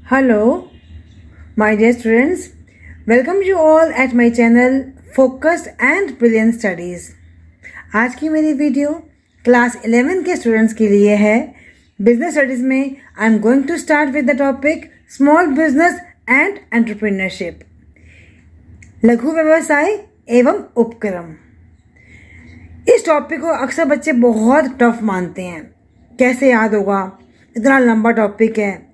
Hello, my dear students. Welcome you all at my channel Focused and Brilliant Studies. आज की मेरी video class 11 के students के लिए है। बिजनेस स्टडीज में I am going to start with the topic small business and entrepreneurship, लघु व्यवसाय एवं उपक्रम। इस टॉपिक को अक्सर बच्चे बहुत टफ मानते हैं, कैसे याद होगा, इतना लंबा टॉपिक है।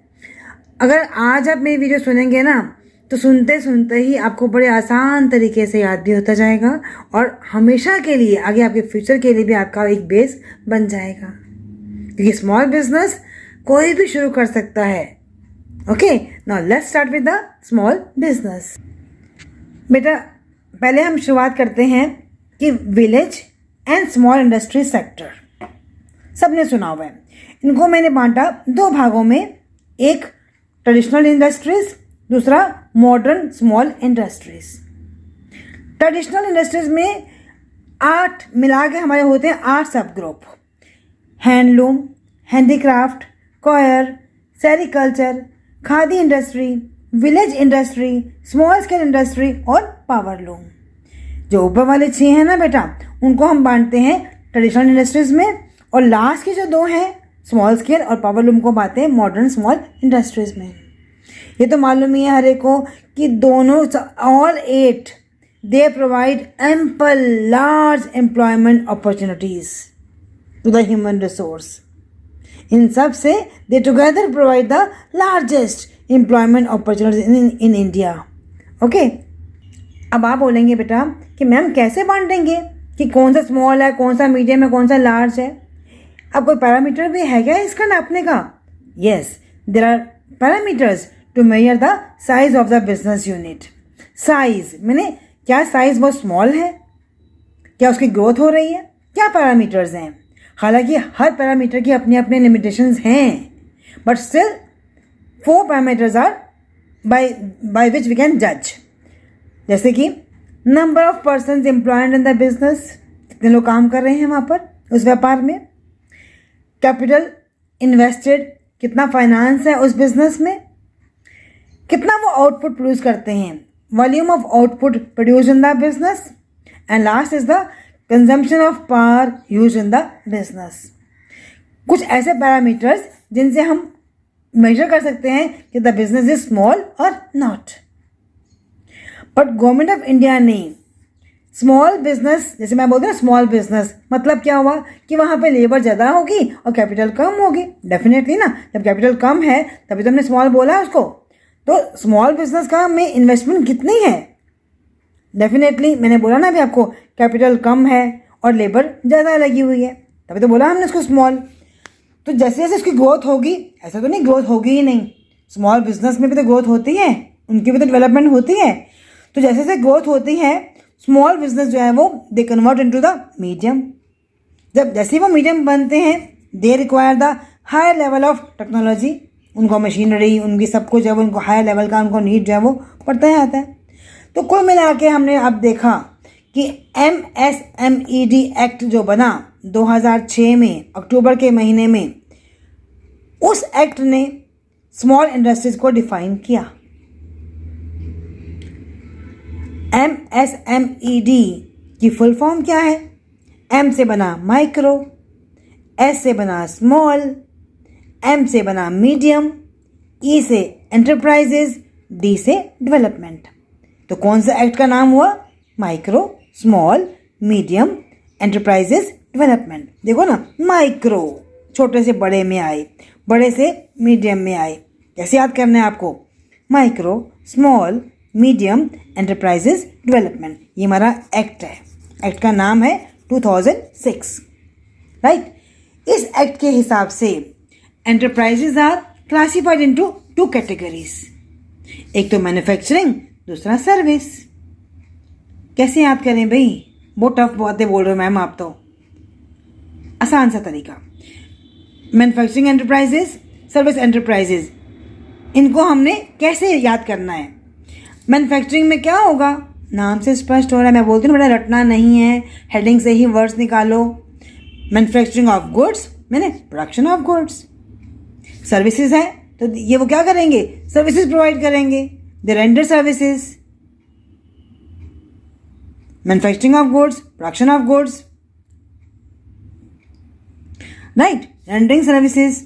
अगर आज आप मेरी वीडियो सुनेंगे ना तो सुनते सुनते ही आपको बड़े आसान तरीके से याद भी होता जाएगा और हमेशा के लिए आगे आपके फ्यूचर के लिए भी आपका एक बेस बन जाएगा, क्योंकि स्मॉल बिजनेस कोई भी शुरू कर सकता है। Okay, now let's start with the small business. बेटा पहले हम शुरुआत करते हैं कि village and small industry sector सबने सुना हुआ है। इनको मैंने बांटा दो भागों में, एक ट्रेडिशनल इंडस्ट्रीज, दूसरा modern small industries. Traditional industries में 8 मिला के हमारे होते हैं 8 सब group: handloom, handicraft, coir, sericulture, khadi industry, village industry, small scale industry और पावर लूम। जो ऊपर वाले 6 हैं ना बेटा, उनको हम बांटते हैं ट्रेडिशनल इंडस्ट्रीज में, और लास्ट के जो 2 हैं स्मॉल स्केल और पावर लूम को बांटते हैं मॉडर्न स्मॉल इंडस्ट्रीज में। ये तो मालूम ही है हर एक को कि दोनों all 8 they provide ample large employment opportunities to the human resource. इन सब से they together provide the largest employment opportunities in India. Okay, अब आप बोलेंगे बेटा कि मैम कैसे बांटेंगे कि कौन सा स्मॉल है, कौन सा मीडियम है, कौन सा लार्ज है। अब कोई पैरामीटर भी है क्या इसका नापने का? Yes, there are parameters to measure the size of the business unit. Size मैंने क्या साइज बहुत स्मॉल है, क्या उसकी ग्रोथ हो रही है, क्या पैरामीटर्स हैं। हालांकि हर पैरामीटर की अपने अपने लिमिटेशंस हैं, but still 4 parameters are by which we can जज। जैसे कि number of persons employed in the business, कितने लोग काम कर रहे हैं वहाँ पर उस व्यापार में। कैपिटल इन्वेस्टेड, कितना फाइनेंस है उस बिजनेस में, कितना वो आउटपुट प्रोड्यूस करते हैं, volume of output produce in the business, and last is the consumption of power use in the business. कुछ ऐसे पैरामीटर्स जिनसे हम मेजर कर सकते हैं कि द बिजनेस इज स्मॉल और not. But government of India ने स्मॉल बिजनेस, जैसे मैं बोलती हूँ स्मॉल बिजनेस, मतलब क्या हुआ कि वहाँ पे लेबर ज़्यादा होगी और कैपिटल कम होगी। डेफिनेटली ना, जब कैपिटल कम है तभी तो हमने स्मॉल बोला उसको। तो स्मॉल बिजनेस का में इन्वेस्टमेंट कितनी है? डेफिनेटली मैंने बोला ना अभी आपको, कैपिटल कम है और लेबर ज़्यादा लगी हुई है, तभी तो बोला हमने उसको स्मॉल। तो जैसे जैसे उसकी ग्रोथ होगी, ऐसा तो नहीं ग्रोथ होगी ही नहीं, स्मॉल बिजनेस में भी तो ग्रोथ होती है, उनकी भी तो डेवलपमेंट होती है। तो जैसे जैसे ग्रोथ होती है स्मॉल बिजनेस जो है वो they convert into the medium. जब जैसे वो मीडियम बनते हैं they require the higher level of technology, उनको मशीनरी, उनकी सब कुछ है वो, उनको हायर लेवल का उनको नीड जो है वो पड़ता ही आता है। तो कुल मिला के हमने अब देखा कि MSMED एक्ट जो बना 2006 में अक्टूबर के महीने में, उस एक्ट ने स्मॉल इंडस्ट्रीज को डिफाइन किया। MSMED की फुल फॉर्म क्या है? M से बना माइक्रो, S से बना स्मॉल, M से बना मीडियम, E से एंटरप्राइजेज, D से डेवलपमेंट। तो कौन सा एक्ट का नाम हुआ? Micro, small, medium, enterprises, development. देखो ना, माइक्रो छोटे से बड़े में आए, बड़े से मीडियम में आए। कैसे याद करना है आपको? Micro, small, medium, enterprises, development. ये हमारा एक्ट है, एक्ट का नाम है 2006, राइट। इस एक्ट के हिसाब से enterprises are classified into 2 categories, एक तो मैन्युफैक्चरिंग, दूसरा सर्विस। कैसे याद करें भाई? बहुत टफ बातें बोल रहे हो मैम आप तो। आसान सा तरीका, मैन्युफैक्चरिंग एंटरप्राइजेज, सर्विस एंटरप्राइजेज, इनको हमने कैसे याद करना है? मैन्युफैक्चरिंग में क्या होगा? नाम से स्पष्ट हो रहा है, मैं बोलती हूँ बड़ा रटना नहीं है, हेडिंग से ही वर्ड्स निकालो। मैन्युफैक्चरिंग ऑफ गुड्स मैंने प्रोडक्शन ऑफ गुड्स। सर्विसेज है तो ये वो क्या करेंगे, सर्विसेज प्रोवाइड करेंगे, they render services, manufacturing of goods, production of goods, right, rendering services.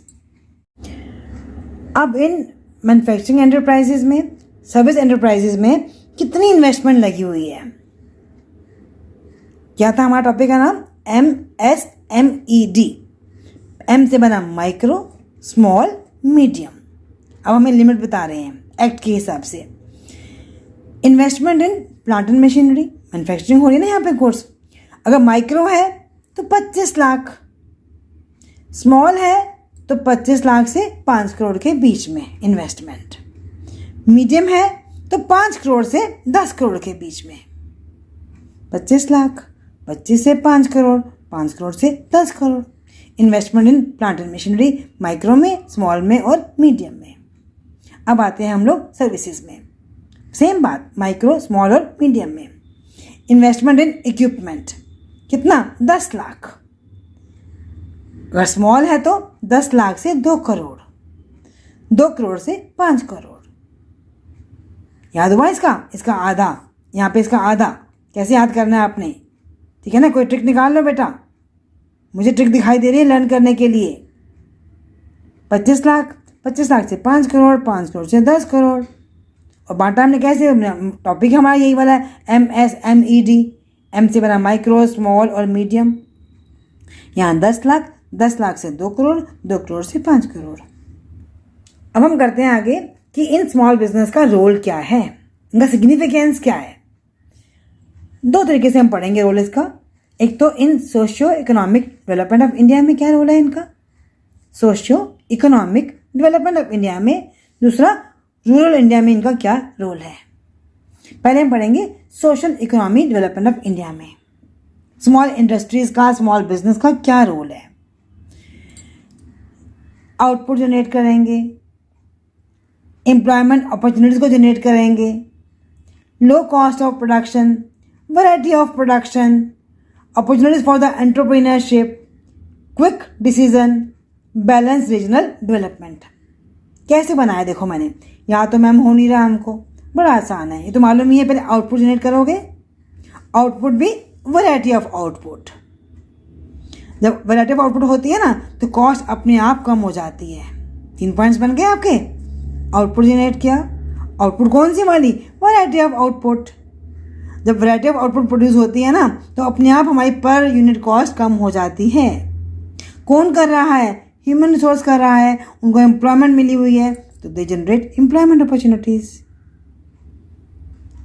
अब इन मैन्युफैक्चरिंग एंटरप्राइजेज में, सर्विस एंटरप्राइजेज में कितनी इन्वेस्टमेंट लगी हुई है। क्या था हमारा टॉपिक का नाम, MSMED। एम से बना माइक्रो, स्मॉल, मीडियम। अब हमें लिमिट बता रहे हैं एक्ट के हिसाब से। Investment in plant and machinery, manufacturing हो रही है ना यहाँ पे कोर्स। अगर माइक्रो है तो 25 लाख, स्मॉल है तो 25 लाख से 5 करोड़ के बीच में इन्वेस्टमेंट, मीडियम है तो 5 करोड़ से 10 करोड़ के बीच में। 25 लाख, 25 से 5 करोड़, 5 करोड़ से 10 crore. Investment in plant and machinery micro में, स्मॉल में और मीडियम में। अब आते हैं हम लोग सर्विसेज में, सेम बात, माइक्रो, स्मॉल और मीडियम में। इन्वेस्टमेंट इन इक्विपमेंट कितना, 10 लाख। अगर स्मॉल है तो 10 लाख से 2 करोड़, 2 करोड़ से 5 करोड़। याद हुआ इसका आधा, यहाँ पे इसका आधा। कैसे याद करना है आपने, ठीक है ना, कोई ट्रिक निकाल लो बेटा, मुझे ट्रिक दिखाई दे रही है लर्न करने के लिए। 25 लाख, 25 लाख से 5 करोड़, 5 करोड़ से 10 करोड़। और बांटा हमने कैसे, टॉपिक हमारा यही वाला है, MSMED। एम से बना माइक्रो, स्मॉल और मीडियम। यहाँ 10 लाख, 10 लाख से 2 करोड़, 2 करोड़ से 5 करोड़। अब हम करते हैं आगे कि इन स्मॉल बिजनेस का रोल क्या है, इनका सिग्निफिकेंस क्या है। 2 तरीके से हम पढ़ेंगे रोल इसका। एक तो इन socio economic development of India में क्या रोल है इनका, socio economic development of India में। दूसरा, रूरल इंडिया में इनका क्या रोल है। पहले हम पढ़ेंगे social economy development of India में स्मॉल इंडस्ट्रीज का, स्मॉल बिजनेस का क्या रोल है। आउटपुट जनरेट करेंगे, एम्प्लॉयमेंट अपॉर्चुनिटीज को जनरेट करेंगे, low cost of production, variety of production, opportunities for the entrepreneurship, quick decision, balance regional development. कैसे बनाया देखो मैंने, यहाँ तो मैम हो नहीं रहा हमको, बड़ा आसान है, ये तो मालूम ही है। पहले आउटपुट जनरेट करोगे, आउटपुट भी वैरायटी ऑफ आउटपुट। जब वैरायटी ऑफ आउटपुट होती है ना तो कॉस्ट अपने आप कम हो जाती है। 3 पॉइंट्स बन गए आपके। आउटपुट जनरेट किया, आउटपुट कौन सी वाली, वैरायटी ऑफ आउटपुट। जब वैरायटी ऑफ आउटपुट प्रोड्यूस होती है ना तो अपने आप हमारी पर यूनिट कॉस्ट कम हो जाती है। कौन कर रहा है, ह्यूमन रिसोर्स कर रहा है, उनको एम्प्लॉयमेंट मिली हुई है तो दे जनरेट एम्प्लॉयमेंट अपॉर्चुनिटीज।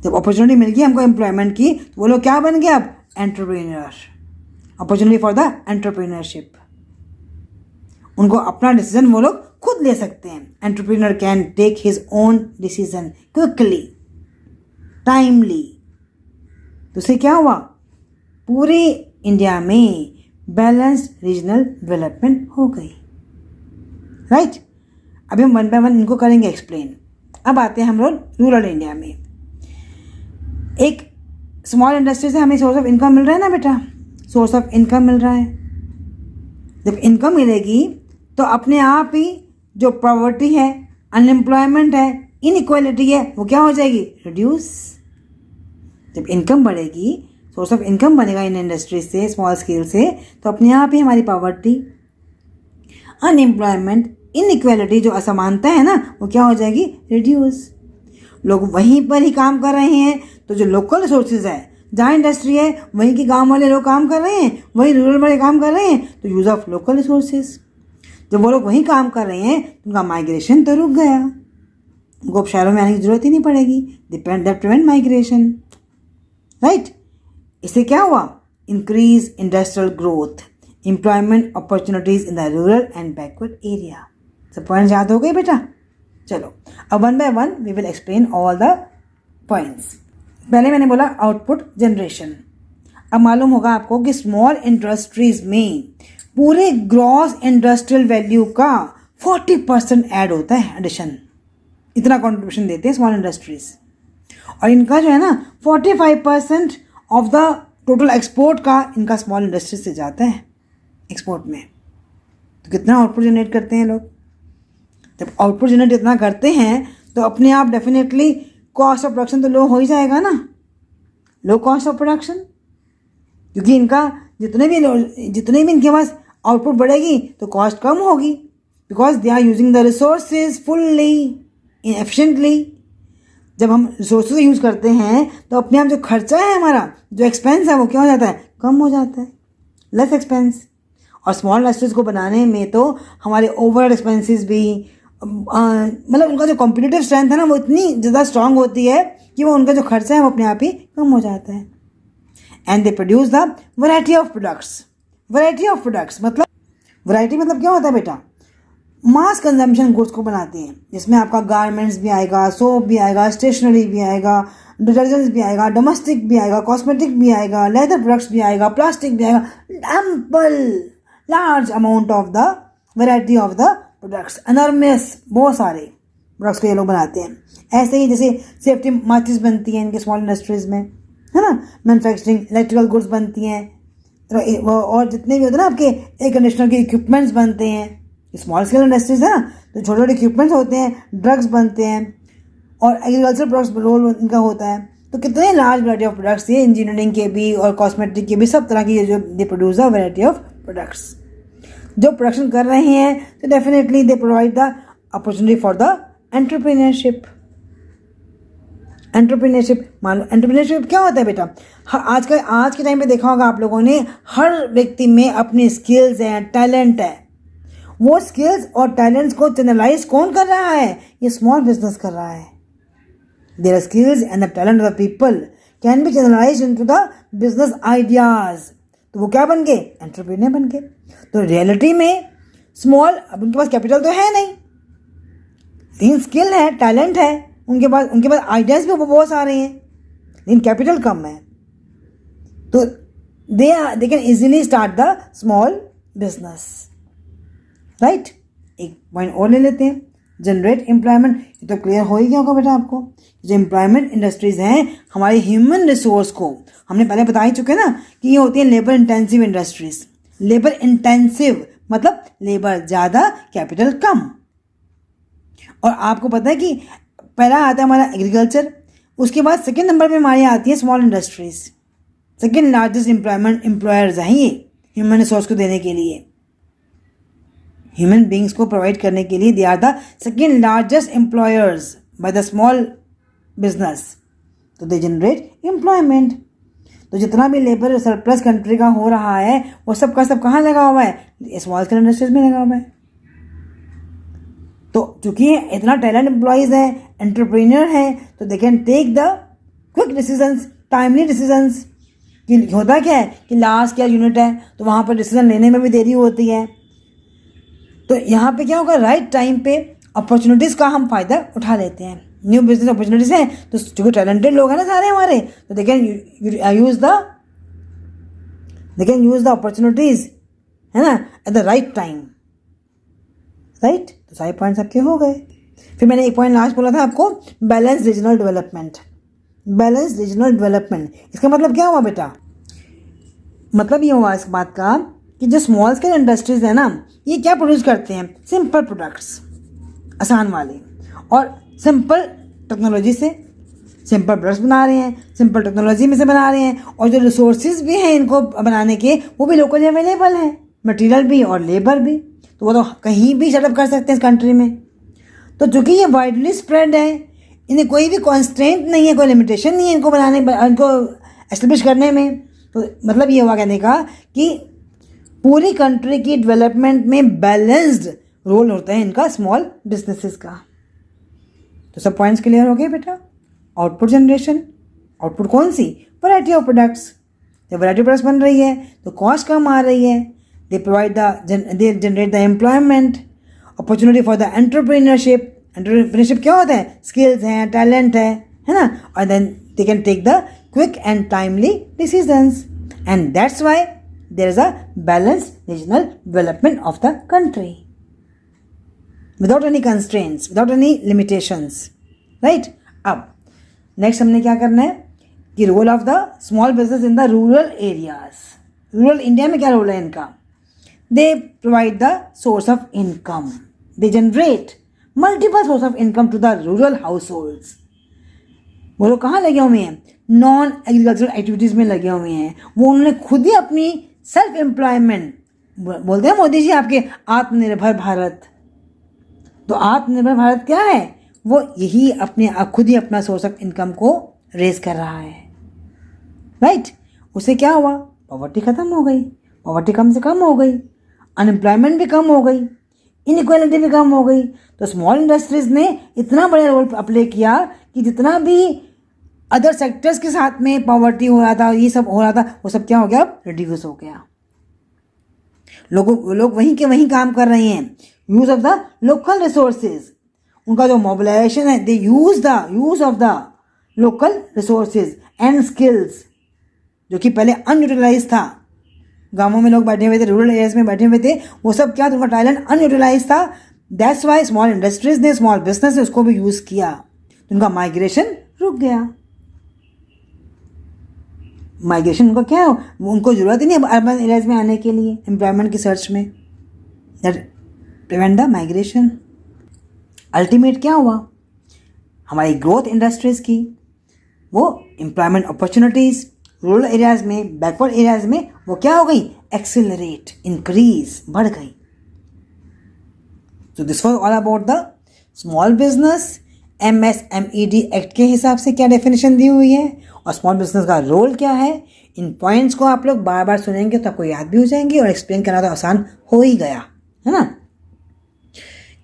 जब अपॉर्चुनिटी मिल गई हमको एम्प्लॉयमेंट की तो वो लोग क्या बन गए अब, entrepreneur. Opportunity for the entrepreneurship, उनको अपना डिसीजन वो लोग खुद ले सकते हैं। Entrepreneur can take his own decision quickly, timely. तो उससे क्या हुआ, पूरे इंडिया में बैलेंस्ड रीजनल डेवलपमेंट हो गई, राइट। अभी हम 1 बाय 1 इनको करेंगे एक्सप्लेन। अब आते हैं हम लोग रूरल इंडिया में। एक स्मॉल इंडस्ट्री से हमें सोर्स ऑफ इनकम मिल रहा है ना बेटा, सोर्स ऑफ इनकम मिल रहा है। जब इनकम मिलेगी तो अपने आप ही जो पॉवर्टी है, अनएम्प्लॉयमेंट है, इनइक्वालिटी है, वो क्या हो जाएगी, रिड्यूस। जब इनकम बढ़ेगी, सोर्स ऑफ इनकम बनेगा इन इंडस्ट्रीज से, स्मॉल स्केल से, तो अपने आप ही हमारी पॉवर्टी, अनएम्प्लॉयमेंट, इनइक्वालिटी, जो असमानता है ना, वो क्या हो जाएगी, रिड्यूस। लोग वहीं पर ही काम कर रहे हैं तो जो लोकल रिसोर्सेज है, जहाँ इंडस्ट्री है वहीं के गांव वाले लोग काम कर रहे हैं, वहीं रूरल वाले काम कर रहे हैं, तो यूज़ ऑफ लोकल रिसोर्सेज। जब वो लोग वहीं काम कर रहे हैं तो उनका माइग्रेशन तो रुक गया, उनको अब शहरों में आने की जरूरत ही नहीं पड़ेगी। That prevent migration, right. इससे क्या हुआ, increase industrial growth, employment opportunities in the rural and backward area. सब पॉइंट्स याद हो गए बेटा। चलो अब 1 by 1 we will explain all the points. पहले मैंने बोला आउटपुट जनरेशन। अब मालूम होगा आपको कि स्मॉल इंडस्ट्रीज में पूरे ग्रॉस इंडस्ट्रियल वैल्यू का 40% ऐड होता है, एडिशन। इतना कंट्रीब्यूशन देते हैं स्मॉल इंडस्ट्रीज। और इनका जो है ना 45% ऑफ द टोटल एक्सपोर्ट का इनका स्मॉल इंडस्ट्री से जाता है एक्सपोर्ट में। तो कितना आउटपुट जनरेट करते हैं लोग। जब आउटपुट जनरेट इतना करते हैं तो अपने आप डेफिनेटली कॉस्ट ऑफ प्रोडक्शन तो लो हो ही जाएगा ना, लो कॉस्ट ऑफ प्रोडक्शन, क्योंकि इनका जितने भी इनके पास आउटपुट बढ़ेगी तो कॉस्ट कम होगी, because they are using the resources fully efficiently. जब हम रिसोर्सेज यूज़ करते हैं तो अपने आप जो खर्चा है हमारा, जो एक्सपेंस है, वो क्या हो जाता है, कम हो जाता है, लेस एक्सपेंस। और स्मॉल इंडस्ट्रीज को बनाने में तो हमारे ओवरऑल एक्सपेंसेस भी मतलब उनका जो कॉम्पिटिटिव स्ट्रेंथ है ना, वो इतनी ज़्यादा स्ट्रांग होती है कि वो उनका जो खर्चा है वो अपने आप ही कम हो जाता है। And they produce the variety of products. Variety of products मतलब, वैरायटी मतलब क्या होता है बेटा, मास कंजम्पशन गुड्स को बनाते हैं, जिसमें आपका गारमेंट्स भी आएगा, सोप भी आएगा, स्टेशनरी भी आएगा, डिटर्जेंट्स भी आएगा, डोमेस्टिक भी आएगा, कॉस्मेटिक भी आएगा, लेदर प्रोडक्ट्स भी आएगा, प्लास्टिक भी आएगा, ample large amount of the variety of the products, enormous, बहुत सारे प्रोडक्ट्स को ये लोग बनाते हैं। ऐसे ही जैसे सेफ्टी माचिस बनती हैं इनके स्मॉल इंडस्ट्रीज़ में, है ना, मैन्युफैक्चरिंग इलेक्ट्रिकल गुड्स बनती हैं, और जितने भी होते हैं ना आपके एयर कंडीशनर के इक्विपमेंट्स बनते हैं, स्मॉल स्केल इंडस्ट्रीज है ना, तो छोटे छोटे इक्विपमेंट्स होते हैं, ड्रग्स बनते हैं, और एग्रीकल्चर प्रोडक्ट्स रोल इनका होता है। तो कितने लार्ज वैरायटी ऑफ प्रोडक्ट्स, ये इंजीनियरिंग के भी और कॉस्मेटिक के भी, सब तरह की जो they produce a variety of products. जो प्रोडक्शन कर रहे हैं तो definitely they provide the opportunity for the entrepreneurship. Entrepreneurship, मान लो एंटरप्रेन्योरशिप क्या होता है बेटा, आज के टाइम पे देखा होगा आप लोगों ने, हर व्यक्ति में अपनी स्किल्स हैं, टैलेंट है। वो स्किल्स और टैलेंट्स को चैनलाइज कौन कर रहा है, ये स्मॉल बिजनेस कर रहा है। Their skills and the talent of the people can be channelise into the business ideas. तो वो क्या बन गए, एंटरप्रेन्योर बन गए। तो रियलिटी में स्मॉल, अब उनके पास कैपिटल तो है नहीं, लेकिन स्किल है, टैलेंट है उनके पास आइडियाज भी बहुत सारे हैं, लेकिन कैपिटल कम है। तो they can easily start the small business, right. एक पॉइंट और ले लेते हैं, जनरेट एम्प्लॉयमेंट। ये तो क्लियर हो ही गया होगा बेटा आपको, जो एम्प्लॉयमेंट इंडस्ट्रीज हैं हमारे ह्यूमन रिसोर्स को, हमने पहले बता ही चुके ना कि ये होती है labour intensive industries. Labour intensive मतलब लेबर ज़्यादा, कैपिटल कम। और आपको पता है कि पहला आता है हमारा एग्रीकल्चर, उसके बाद सेकेंड नंबर पे हमारी आती है small industries. Second largest employers हैं ये ह्यूमन रिसोर्स को देने के लिए, ह्यूमन बींग्स को प्रोवाइड करने के लिए। They are the second largest employers by the small business. तो दे जनरेट एम्प्लॉयमेंट। तो जितना भी लेबर सरप्लस कंट्री का हो रहा है वो सब का सब कहाँ लगा हुआ है, स्मॉल स्केल इंडस्ट्रीज में लगा हुआ है। तो चूंकि इतना टैलेंट एम्प्लॉयज़ हैं, एंटरप्रेन्योर हैं, तो they can take the quick decisions, timely decisions. कि होता क्या है कि लास्ट क्या यूनिट है तो वहाँ पर डिसीजन लेने में भी देरी होती है। तो यहाँ पे क्या होगा, राइट टाइम पे अपॉर्चुनिटीज़ का हम फ़ायदा उठा लेते हैं। न्यू बिजनेस अपॉर्चुनिटीज़ हैं तो चूँकि टैलेंटेड लोग हैं ना सारे हमारे, तो they can use the opportunities, है ना, at the right time, right. तो सारे पॉइंट्स आपके हो गए। फिर मैंने एक पॉइंट लास्ट बोला था आपको, balance regional development. Balance regional development, इसका मतलब क्या हुआ बेटा, मतलब ये हुआ इस बात का कि जो स्मॉल स्केल इंडस्ट्रीज है ना, ये क्या प्रोड्यूस करते हैं, सिंपल प्रोडक्ट्स, आसान वाले, और सिंपल टेक्नोलॉजी से सिंपल प्रोडक्ट्स बना रहे हैं, सिंपल टेक्नोलॉजी में से बना रहे हैं, और जो रिसोर्सेज भी हैं इनको बनाने के वो भी लोकली अवेलेबल हैं, मटेरियल भी और लेबर भी। तो वो तो कहीं भी सेटअप कर सकते हैं इस कंट्री में। तो चूँकि ये वाइडली स्प्रेड है, इन्हें कोई भी कॉन्स्ट्रेंट नहीं है, कोई लिमिटेशन नहीं है इनको इनको एस्टेब्लिश करने में। तो मतलब ये हुआ कहने का कि पूरी कंट्री की डेवलपमेंट में बैलेंस्ड रोल होता है इनका स्मॉल बिजनेसेस का। तो सब पॉइंट्स क्लियर हो गए बेटा। आउटपुट जनरेशन, आउटपुट कौन सी, वैरायटी ऑफ प्रोडक्ट्स। जब वैरायटी प्रोडक्ट्स बन रही है तो कॉस्ट कम आ रही है, they generate the employment, opportunity for the entrepreneurship. Entrepreneurship क्या होता है, स्किल्स हैं, टैलेंट है ना, और then they can take the quick and timely decisions, and that's why there is a balanced regional development of the country without any constraints, without any limitations, right. अब next हमने क्या करना है कि role of the small business in the rural areas. Rural India में क्या role है इनका, they provide the source of income, they generate multiple source of income to the rural households. वो लोग कहाँ लगे हुए हैं? नॉन एग्रीकल्चरल एक्टिविटीज़ में लगे हुए हैं. वो उन्होंने खुद ही अपनी सेल्फ एम्प्लॉयमेंट, बोलते हैं मोदी जी आपके आत्मनिर्भर भारत. तो आत्मनिर्भर भारत क्या है? वो यही अपने खुद ही अपना सोर्स ऑफ इनकम को रेज कर रहा है. राइट. उससे क्या हुआ? पॉवर्टी खत्म हो गई, पॉवर्टी कम से कम हो गई, अनएम्प्लॉयमेंट भी कम हो गई, इनइक्वालिटी भी कम हो गई. तो स्मॉल इंडस्ट्रीज ने इतना बड़ा रोल प्ले किया कि जितना भी अदर सेक्टर्स के साथ में पॉवर्टी हो रहा था, ये सब हो रहा था, वो सब क्या हो गया? रिड्यूस हो गया. लोग वहीं के वहीं काम कर रहे हैं. Use of the local resources, उनका जो मोबिलाइजेशन है, they use of the local resources and skills, जो कि पहले अनयूटिलाइज था. गांवों में लोग बैठे हुए थे, रूरल एरियाज में बैठे हुए थे, वो सब क्या, उनका टैलेंट अनयूटिलाइज था. दैट्स वाई स्मॉल इंडस्ट्रीज ने, स्मॉल बिजनेस ने उसको भी यूज किया. तो उनका माइग्रेशन रुक गया. माइग्रेशन उनका क्या है? उनको जरूरत ही नहीं अर्बन एरियाज में आने के लिए एम्प्लॉयमेंट की सर्च में. That prevent the migration. Ultimate क्या हुआ? हमारी ग्रोथ इंडस्ट्रीज की वो एम्प्लॉयमेंट अपॉर्चुनिटीज रूरल एरियाज में, बैकवर्ड एरियाज में, वो क्या हो गई? एक्सिलरेट, इंक्रीज, बढ़ गई. तो this was all about the small business. MSMED act के हिसाब से क्या डेफिनेशन दी हुई है और स्मॉल बिजनेस का रोल क्या है. इन पॉइंट्स को आप लोग बार बार सुनेंगे तो आपको याद भी हो जाएंगे और एक्सप्लेन करना तो आसान हो ही गया है ना.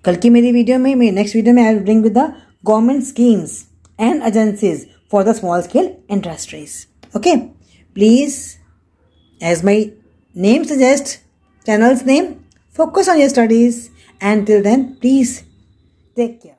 कल की मेरी नेक्स्ट वीडियो में I will bring with the government schemes and agencies for the small scale industries. Okay, please, as my name suggests, channel's name, focus on your studies, and till then, please take care.